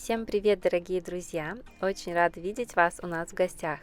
Всем привет, дорогие друзья! Очень рада видеть вас у нас в гостях.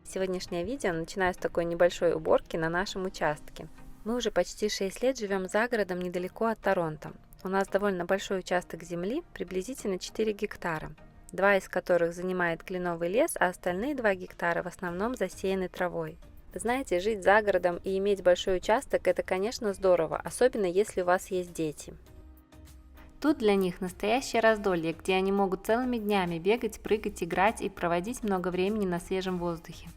Сегодняшнее видео начинаю с такой небольшой уборки на нашем участке. Мы уже почти 6 лет живем за городом недалеко от Торонто. У нас довольно большой участок земли, приблизительно 4 гектара, 2 из которых занимает кленовый лес, а остальные 2 гектара в основном засеяны травой. Знаете, жить за городом и иметь большой участок – это, конечно, здорово, особенно если у вас есть дети. Тут для них настоящее раздолье, где они могут целыми днями бегать, прыгать, играть и проводить много времени на свежем воздухе.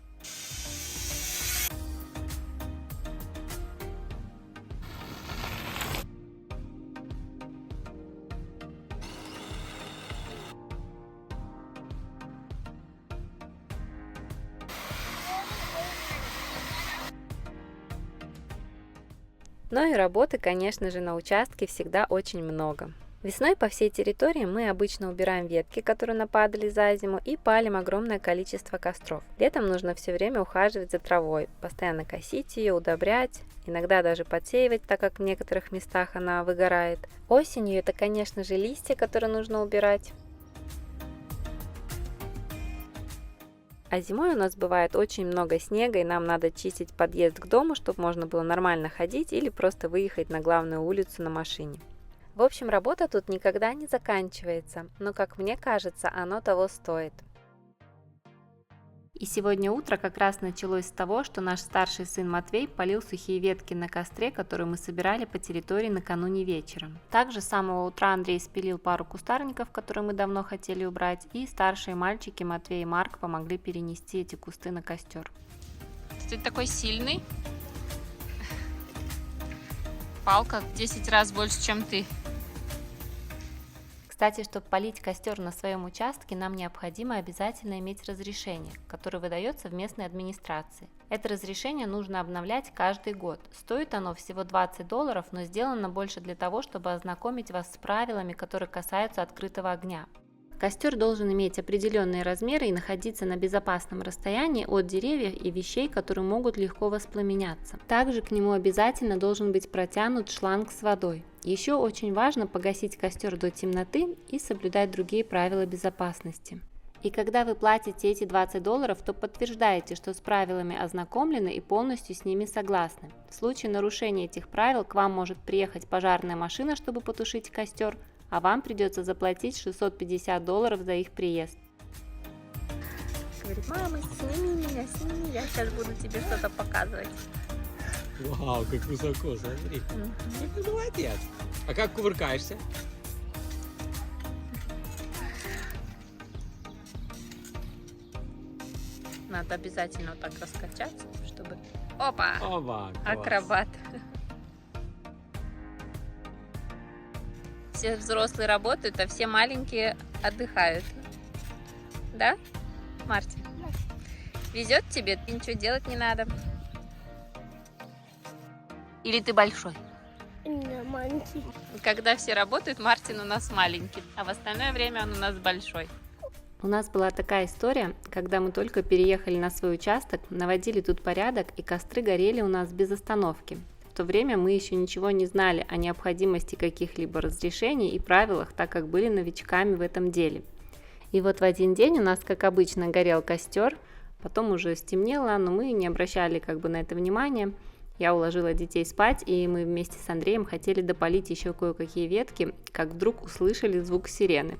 Но и работы, конечно же, на участке всегда очень много. Весной по всей территории мы обычно убираем ветки, которые нападали за зиму, и палим огромное количество костров. Летом нужно все время ухаживать за травой, постоянно косить ее, удобрять, иногда даже подсеивать, так как в некоторых местах она выгорает. Осенью это, конечно же, листья, которые нужно убирать. А зимой у нас бывает очень много снега, и нам надо чистить подъезд к дому, чтобы можно было нормально ходить или просто выехать на главную улицу на машине. В общем, работа тут никогда не заканчивается, но, как мне кажется, оно того стоит. И сегодня утро как раз началось с того, что наш старший сын Матвей полил сухие ветки на костре, которые мы собирали по территории накануне вечером. Также с самого утра Андрей спилил пару кустарников, которые мы давно хотели убрать, и старшие мальчики Матвей и Марк помогли перенести эти кусты на костер. Ты такой сильный. Палка в 10 раз больше, чем ты. Кстати, чтобы полить костер на своем участке, нам необходимо обязательно иметь разрешение, которое выдается в местной администрации. Это разрешение нужно обновлять каждый год. Стоит оно всего $20, но сделано больше для того, чтобы ознакомить вас с правилами, которые касаются открытого огня. Костер должен иметь определенные размеры и находиться на безопасном расстоянии от деревьев и вещей, которые могут легко воспламеняться. Также к нему обязательно должен быть протянут шланг с водой. Еще очень важно погасить костер до темноты и соблюдать другие правила безопасности. И когда вы платите эти $20, то подтверждаете, что с правилами ознакомлены и полностью с ними согласны. В случае нарушения этих правил к вам может приехать пожарная машина, чтобы потушить костер, а вам придется заплатить $650 за их приезд. Говорит: мама, сними меня, сними, я сейчас буду тебе что-то показывать. Вау, как высоко, смотри. Какой молодец. А как кувыркаешься? Надо обязательно вот так раскачаться, чтобы... Опа! Оба, Акробат. Все взрослые работают, а все маленькие отдыхают. Да, Мартин? Везет тебе, ты ничего делать не надо. Или ты большой? Маленький. Когда все работают, Мартин у нас маленький, а в остальное время он у нас большой. У нас была такая история, когда мы только переехали на свой участок, наводили тут порядок, и костры горели у нас без остановки. В то время мы еще ничего не знали о необходимости каких-либо разрешений и правилах, так как были новичками в этом деле. И вот в один день у нас, как обычно, горел костер, потом уже стемнело, но мы не обращали на это внимания. Я уложила детей спать, и мы вместе с Андреем хотели допалить еще кое-какие ветки, как вдруг услышали звук сирены.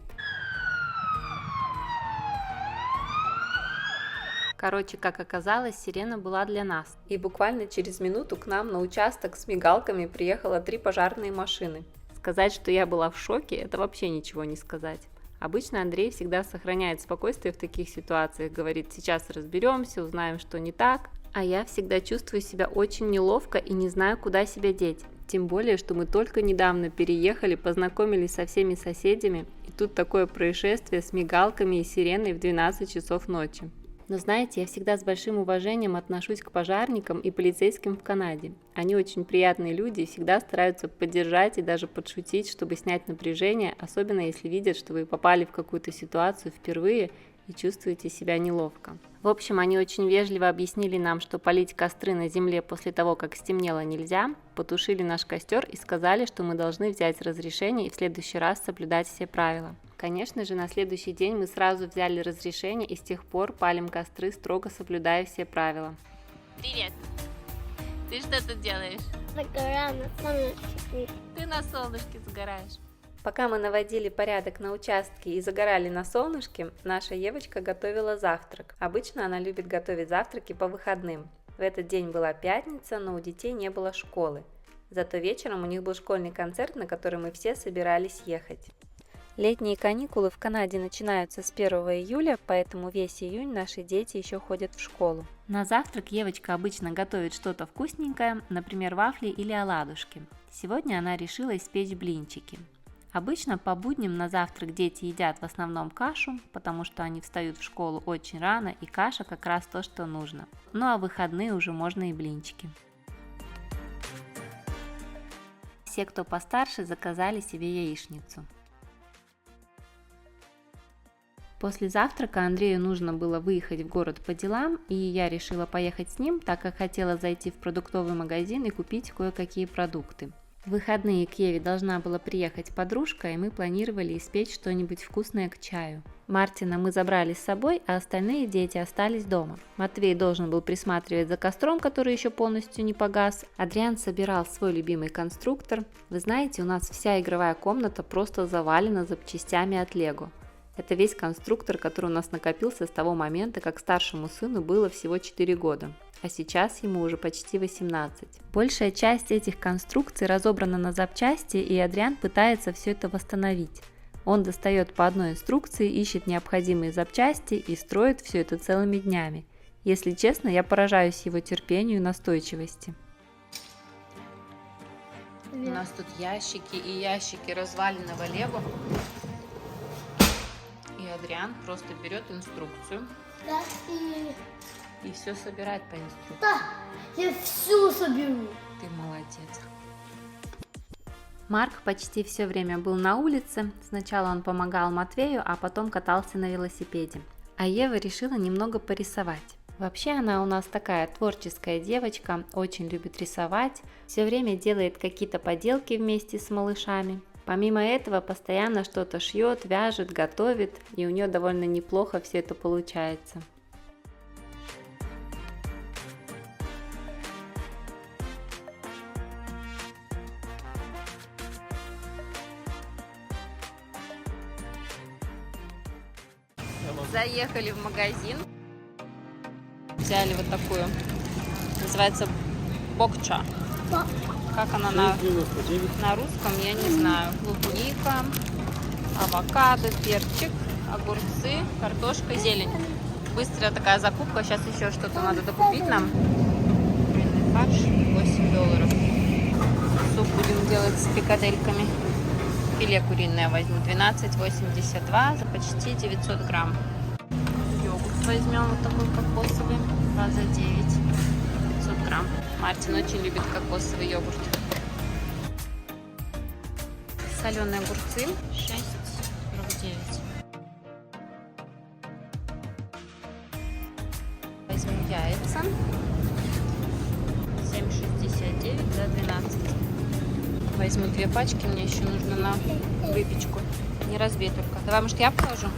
Короче, как оказалось, сирена была для нас. И буквально через минуту к нам на участок с мигалками приехало 3 пожарные машины. Сказать, что я была в шоке, это вообще ничего не сказать. Обычно Андрей всегда сохраняет спокойствие в таких ситуациях, говорит: сейчас разберемся, узнаем, что не так. А я всегда чувствую себя очень неловко и не знаю, куда себя деть. Тем более, что мы только недавно переехали, познакомились со всеми соседями, и тут такое происшествие с мигалками и сиреной в 12 часов ночи. Но знаете, я всегда с большим уважением отношусь к пожарникам и полицейским в Канаде. Они очень приятные люди и всегда стараются поддержать и даже подшутить, чтобы снять напряжение, особенно если видят, что вы попали в какую-то ситуацию впервые и чувствуете себя неловко. В общем, они очень вежливо объяснили нам, что палить костры на земле после того, как стемнело, нельзя, потушили наш костер и сказали, что мы должны взять разрешение и в следующий раз соблюдать все правила. Конечно же, на следующий день мы сразу взяли разрешение и с тех пор палим костры, строго соблюдая все правила. Привет! Ты что тут делаешь? Загораю на солнышке. Ты на солнышке загораешь. Пока мы наводили порядок на участке и загорали на солнышке, наша Евочка готовила завтрак. Обычно она любит готовить завтраки по выходным. В этот день была пятница, но у детей не было школы. Зато вечером у них был школьный концерт, на который мы все собирались ехать. Летние каникулы в Канаде начинаются с 1 июля, поэтому весь июнь наши дети еще ходят в школу. На завтрак Евочка обычно готовит что-то вкусненькое, например, вафли или оладушки. Сегодня она решила испечь блинчики. Обычно по будням на завтрак дети едят в основном кашу, потому что они встают в школу очень рано, и каша как раз то, что нужно. Ну а в выходные уже можно и блинчики. Все, кто постарше, заказали себе яичницу. После завтрака Андрею нужно было выехать в город по делам, и я решила поехать с ним, так как хотела зайти в продуктовый магазин и купить кое-какие продукты. В выходные к Еве должна была приехать подружка, и мы планировали испечь что-нибудь вкусное к чаю. Мартина мы забрали с собой, а остальные дети остались дома. Матвей должен был присматривать за костром, который еще полностью не погас. Адриан собирал свой любимый конструктор. Вы знаете, у нас вся игровая комната просто завалена запчастями от Лего. Это весь конструктор, который у нас накопился с того момента, как старшему сыну было всего 4 года, а сейчас ему уже почти 18. Большая часть этих конструкций разобрана на запчасти, и Адриан пытается все это восстановить. Он достает по одной инструкции, ищет необходимые запчасти и строит все это целыми днями. Если честно, я поражаюсь его терпению и настойчивости. У нас тут ящики и ящики разваленного Лего. И Адриан просто берет инструкцию Да, и все собирает по инструкции. да, я всю соберу. Ты молодец. Марк почти все время был на улице. Сначала он помогал Матвею, а потом катался на велосипеде. А Ева решила немного порисовать. Вообще она у нас такая творческая девочка, очень любит рисовать, все время делает какие-то поделки вместе с малышами. Помимо этого постоянно что-то шьет, вяжет, готовит, и у нее довольно неплохо все это получается. Заехали в магазин. Взяли вот такую. Называется бокча. Как она на русском, я не знаю. Клубника, авокадо, перчик, огурцы, картошка, зелень. Быстрая такая закупка. Сейчас еще что-то надо докупить нам. Куриный фарш, $8. Суп будем делать с фрикадельками. Филе куриное возьму, 12,82 за почти 900 грамм. Йогурт возьмем вот такой кокосовый, 2 за 9, 500 грамм. Мартин очень любит кокосовый йогурт. Соленые огурцы, 6,49. Возьму яйца, 7,69 за 12. Возьму 2 пачки, мне еще нужно на выпечку. Не разбей только. Давай, может, я положу?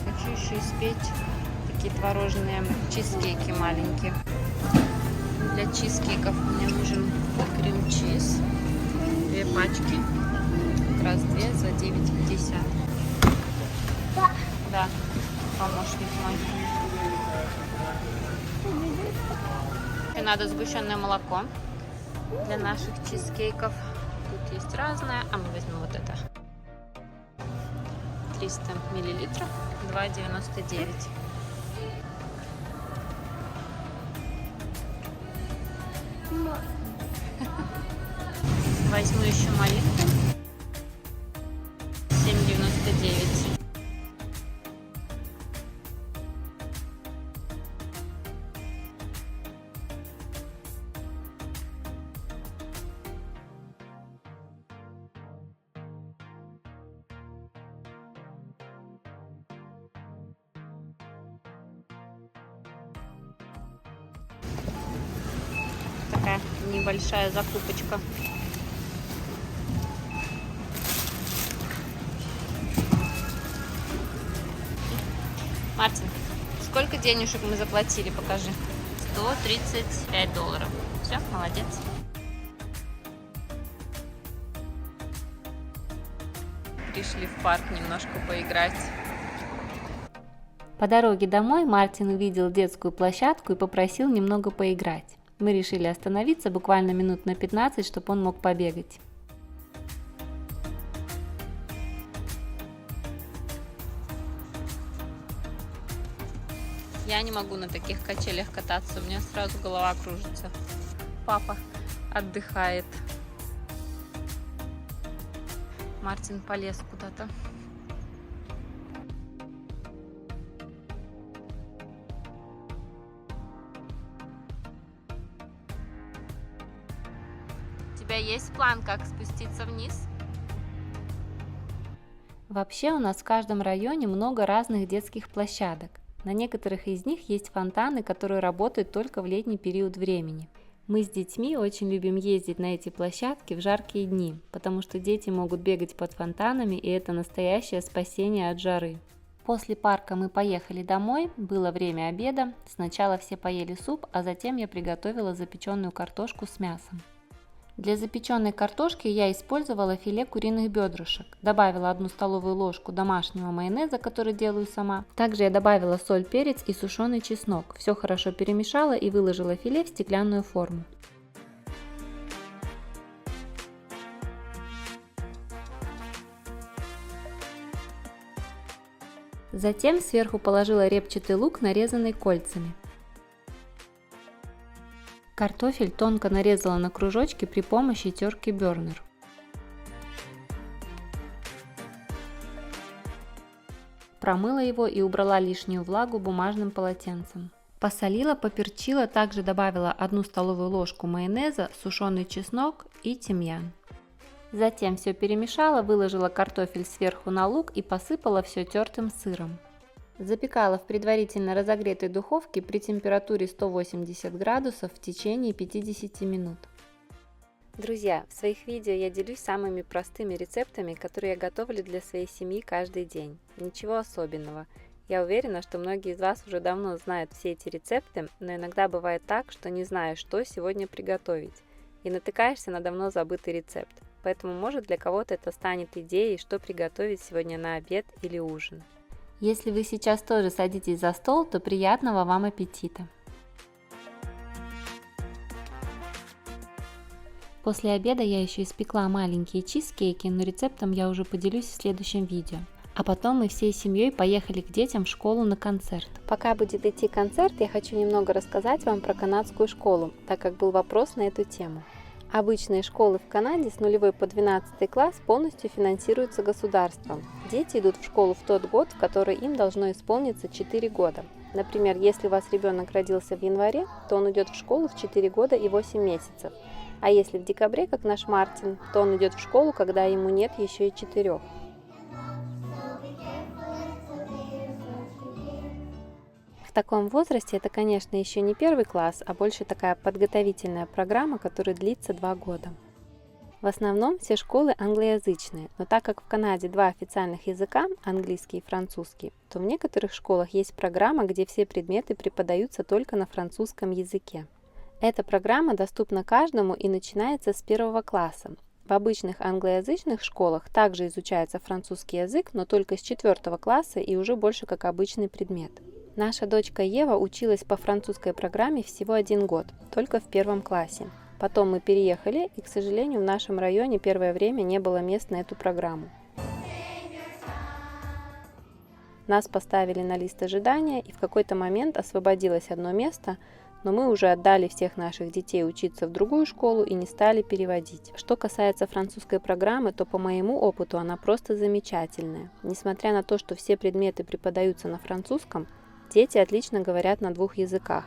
Хочу еще испечь такие творожные чизкейки маленькие. Для чизкейков мне нужен крем-чиз. 2 пачки. Как раз 2 за 9,50. Да, помощник мой. И надо сгущенное молоко для наших чизкейков. Тут есть разное, а мы возьмем вот это. 300 миллилитров, 2,99. Возьму еще малинку, 7,99. Такая небольшая закупочка. Мартин, сколько денежек мы заплатили, покажи. $135. Все, молодец. Пришли в парк немножко поиграть. По дороге домой Мартин увидел детскую площадку и попросил немного поиграть. Мы решили остановиться буквально минут на 15, чтобы он мог побегать. Я не могу на таких качелях кататься, у меня сразу голова кружится. Папа отдыхает. Мартин полез куда-то. У тебя есть план, как спуститься вниз? Вообще у нас в каждом районе много разных детских площадок. На некоторых из них есть фонтаны, которые работают только в летний период времени. Мы с детьми очень любим ездить на эти площадки в жаркие дни, потому что дети могут бегать под фонтанами, и это настоящее спасение от жары. После парка мы поехали домой, было время обеда, сначала все поели суп, а затем я приготовила запеченную картошку с мясом. Для запеченной картошки я использовала филе куриных бедрышек, добавила 1 столовую ложку домашнего майонеза, который делаю сама. Также я добавила соль, перец и сушеный чеснок. Все хорошо перемешала и выложила филе в стеклянную форму. Затем сверху положила репчатый лук, нарезанный кольцами. Картофель тонко нарезала на кружочки при помощи терки Бернер. Промыла его и убрала лишнюю влагу бумажным полотенцем. Посолила, поперчила, также добавила 1 столовую ложку майонеза, сушеный чеснок и тимьян. Затем все перемешала, выложила картофель сверху на лук и посыпала все тертым сыром. Запекала в предварительно разогретой духовке при температуре 180 градусов в течение 50 минут. Друзья, в своих видео я делюсь самыми простыми рецептами, которые я готовлю для своей семьи каждый день. Ничего особенного. Я уверена, что многие из вас уже давно знают все эти рецепты, но иногда бывает так, что не знаешь, что сегодня приготовить, и натыкаешься на давно забытый рецепт. Поэтому, может, для кого-то это станет идеей, что приготовить сегодня на обед или ужин. Если вы сейчас тоже садитесь за стол, то приятного вам аппетита! После обеда я еще испекла маленькие чизкейки, но рецептом я уже поделюсь в следующем видео. А потом мы всей семьей поехали к детям в школу на концерт. Пока будет идти концерт, я хочу немного рассказать вам про канадскую школу, так как был вопрос на эту тему. Обычные школы в Канаде с 0 по 12 класс полностью финансируются государством. Дети идут в школу в тот год, в который им должно исполниться 4 года. Например, если у вас ребенок родился в январе, то он идет в школу в 4 года и 8 месяцев. А если в декабре, как наш Мартин, то он идет в школу, когда ему нет еще и 4. В таком возрасте это, конечно, еще не 1 класс, а больше такая подготовительная программа, которая длится 2 года. В основном все школы англоязычные, но так как в Канаде 2 официальных языка, английский и французский, то в некоторых школах есть программа, где все предметы преподаются только на французском языке. Эта программа доступна каждому и начинается с 1 класса. В обычных англоязычных школах также изучается французский язык, но только с 4 класса и уже больше как обычный предмет. Наша дочка Ева училась по французской программе всего 1 год, только в 1 классе. Потом мы переехали, и, к сожалению, в нашем районе первое время не было мест на эту программу. Нас поставили на лист ожидания, и в какой-то момент освободилось одно место, но мы уже отдали всех наших детей учиться в другую школу и не стали переводить. Что касается французской программы, то по моему опыту она просто замечательная. Несмотря на то, что все предметы преподаются на французском, дети отлично говорят на 2 языках.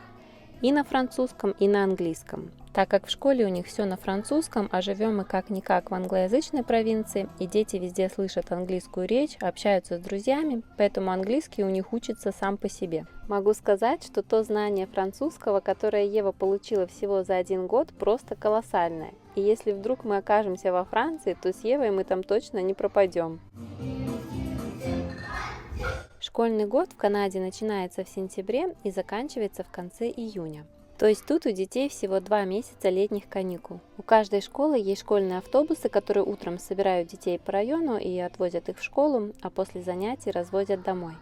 и на французском, и на английском. Так как в школе у них все на французском, а живем мы как-никак в англоязычной провинции, и дети везде слышат английскую речь, общаются с друзьями, поэтому английский у них учится сам по себе. Могу сказать, что то знание французского, которое Ева получила всего за 1 год, просто колоссальное. И если вдруг мы окажемся во Франции, то с Евой мы там точно не пропадем. Школьный год в Канаде начинается в сентябре и заканчивается в конце июня. То есть тут у детей всего 2 месяца летних каникул. У каждой школы есть школьные автобусы, которые утром собирают детей по району и отвозят их в школу, а после занятий развозят домой.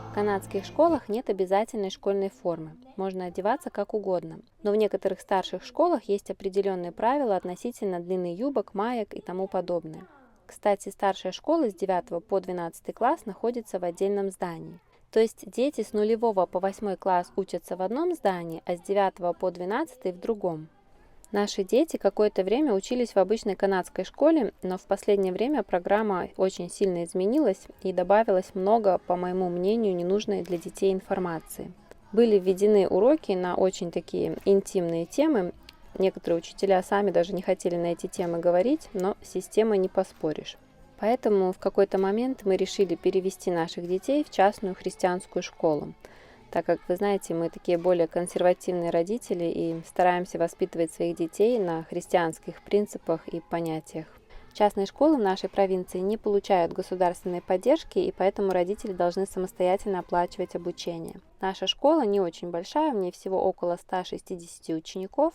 В канадских школах нет обязательной школьной формы, можно одеваться как угодно, но в некоторых старших школах есть определенные правила относительно длины юбок, маек и тому подобное. Кстати, старшая школа с 9 по 12 класс находится в отдельном здании. То есть дети с 0 по 8 класс учатся в одном здании, а с 9 по 12 в другом. Наши дети какое-то время учились в обычной канадской школе, но в последнее время программа очень сильно изменилась и добавилось много, по моему мнению, ненужной для детей информации. Были введены уроки на очень такие интимные темы. Некоторые учителя сами даже не хотели на эти темы говорить, но с системой не поспоришь. Поэтому в какой-то момент мы решили перевести наших детей в частную христианскую школу, так как, вы знаете, мы такие более консервативные родители и стараемся воспитывать своих детей на христианских принципах и понятиях. Частные школы в нашей провинции не получают государственной поддержки, и поэтому родители должны самостоятельно оплачивать обучение. Наша школа не очень большая, в ней всего около 160 учеников,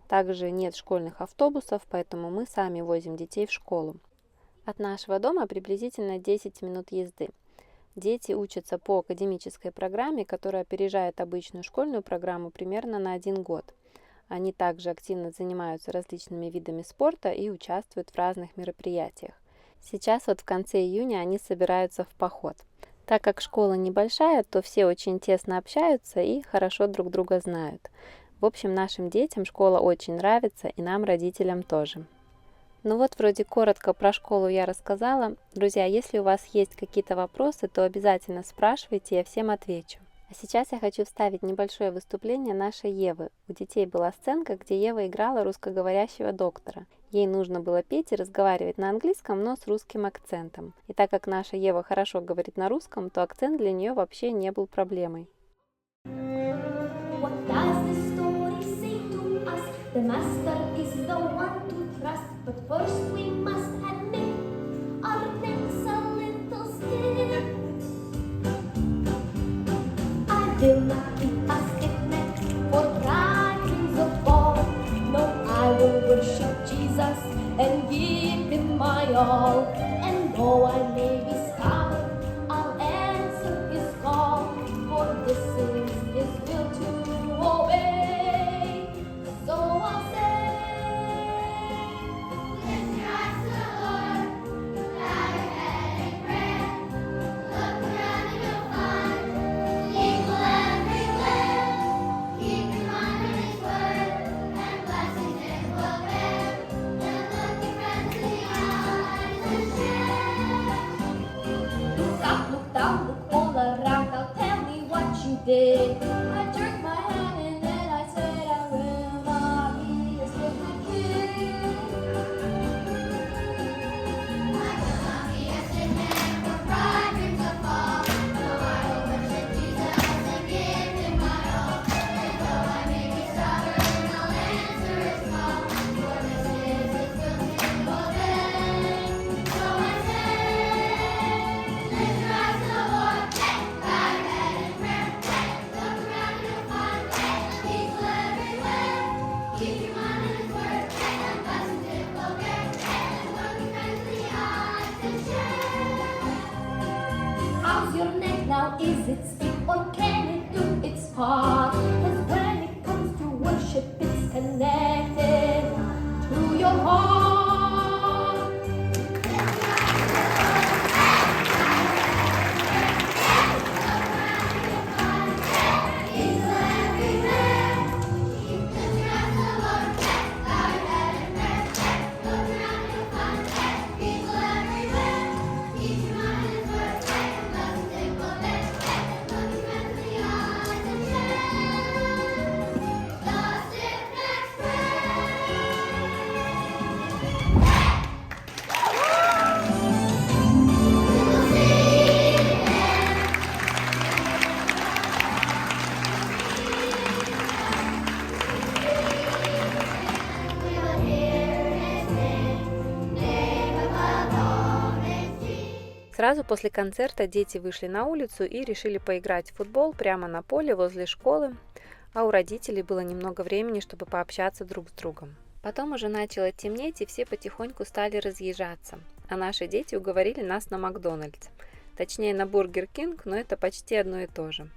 также нет школьных автобусов, поэтому мы сами возим детей в школу. От нашего дома приблизительно 10 минут езды. Дети учатся по академической программе, которая опережает обычную школьную программу примерно на 1 год. Они также активно занимаются различными видами спорта и участвуют в разных мероприятиях. Сейчас вот в конце июня они собираются в поход. Так как школа небольшая, то все очень тесно общаются и хорошо друг друга знают. В общем, нашим детям школа очень нравится, и нам, родителям, тоже. Ну вот, вроде коротко про школу я рассказала. Друзья, если у вас есть какие-то вопросы, то обязательно спрашивайте, я всем отвечу. А сейчас я хочу вставить небольшое выступление нашей Евы. У детей была сценка, где Ева играла русскоговорящего доктора. Ей нужно было петь и разговаривать на английском, но с русским акцентом. И так как наша Ева хорошо говорит на русском, то акцент для нее вообще не был проблемой. The master is the one to trust, but first we must admit our necks a little stiff. I will not be a stiff neck for trifles of all. No, I will worship Jesus and give him my all. And though I may be stubborn, I'll answer his call, for this is his will to obey. So I'll say, lift your eyes to the Lord, bow your head in prayer, look around and you'll find equal everywhere. Keep your mind on His word, and blessings it will bear. Then look your friends in the eyes and share. Look up, look down, look all around, now tell me what you did. I jerked my hand and then I said I will. How's your neck now? Is it stiff or can it do its part? 'Cause when it comes to worship, it's connected to your heart. Keep your mind Сразу после концерта дети вышли на улицу и решили поиграть в футбол прямо на поле возле школы, а у родителей было немного времени, чтобы пообщаться друг с другом. Потом уже начало темнеть, и все потихоньку стали разъезжаться, а наши дети уговорили нас на Макдональдс, точнее на Бургер Кинг, но это почти одно и то же.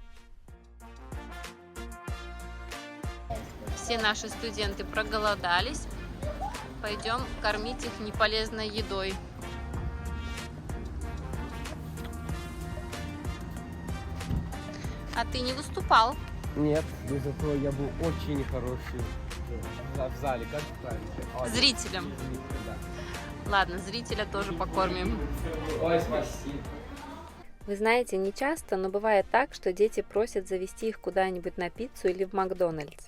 Все наши студенты проголодались. Пойдем кормить их неполезной едой. А ты не выступал? Нет, но зато я был очень хороший в зале, как правильно? Зрителям. Да. Ладно, зрителя тоже покормим. Ой, спасибо. Вы знаете, не часто, но бывает так, что дети просят завести их куда-нибудь на пиццу или в Макдональдс.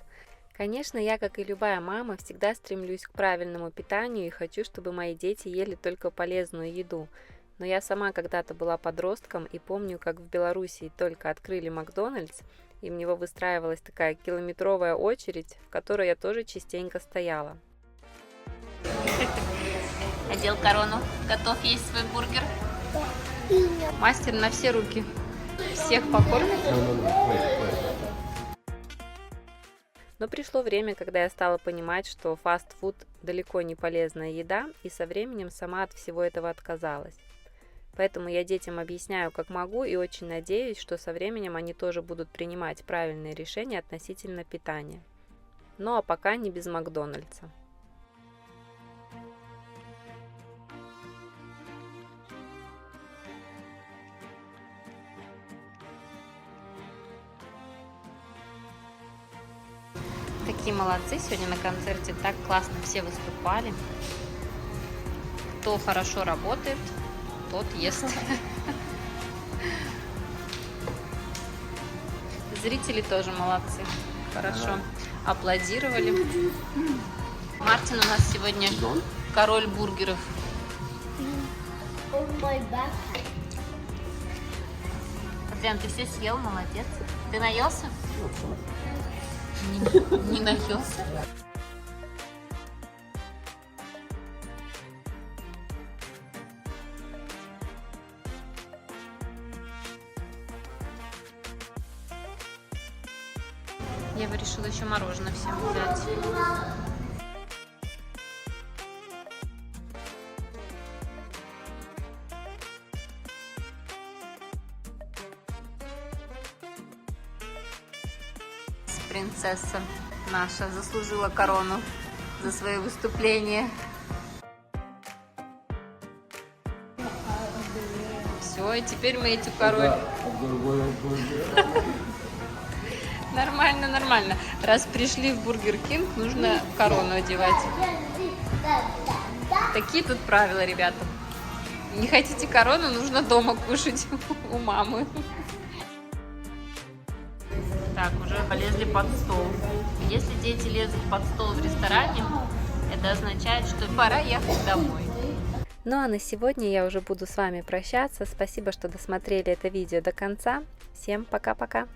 Конечно, я, как и любая мама, всегда стремлюсь к правильному питанию и хочу, чтобы мои дети ели только полезную еду. Но я сама когда-то была подростком и помню, как в Белоруссии только открыли Макдональдс, и в него выстраивалась такая километровая очередь, в которой я тоже частенько стояла. Одел корону. Готов есть свой бургер? Мастер на все руки. Всех покормит? Но пришло время, когда я стала понимать, что фастфуд далеко не полезная еда, и со временем сама от всего этого отказалась. Поэтому я детям объясняю, как могу, и очень надеюсь, что со временем они тоже будут принимать правильные решения относительно питания. Ну а пока не без Макдональдса. Такие молодцы, сегодня на концерте так классно все выступали. Кто хорошо работает, тот ест. Зрители тоже молодцы, хорошо аплодировали. Мартин у нас сегодня король бургеров. Адриан, ты все съел, молодец. Ты наелся? Не наелся. Я бы решила еще мороженое всем взять. Принцесса наша заслужила корону за свое выступление. Все, и теперь мы эту король. Нормально, нормально. Раз пришли в Бургер Кинг, нужно корону одевать. Такие тут правила, ребята. Не хотите корону, нужно дома кушать у мамы. Так, уже полезли под стол. Если дети лезут под стол в ресторане, это означает, что пора ехать домой. Ну а на сегодня я уже буду с вами прощаться. Спасибо, что досмотрели это видео до конца. Всем пока-пока!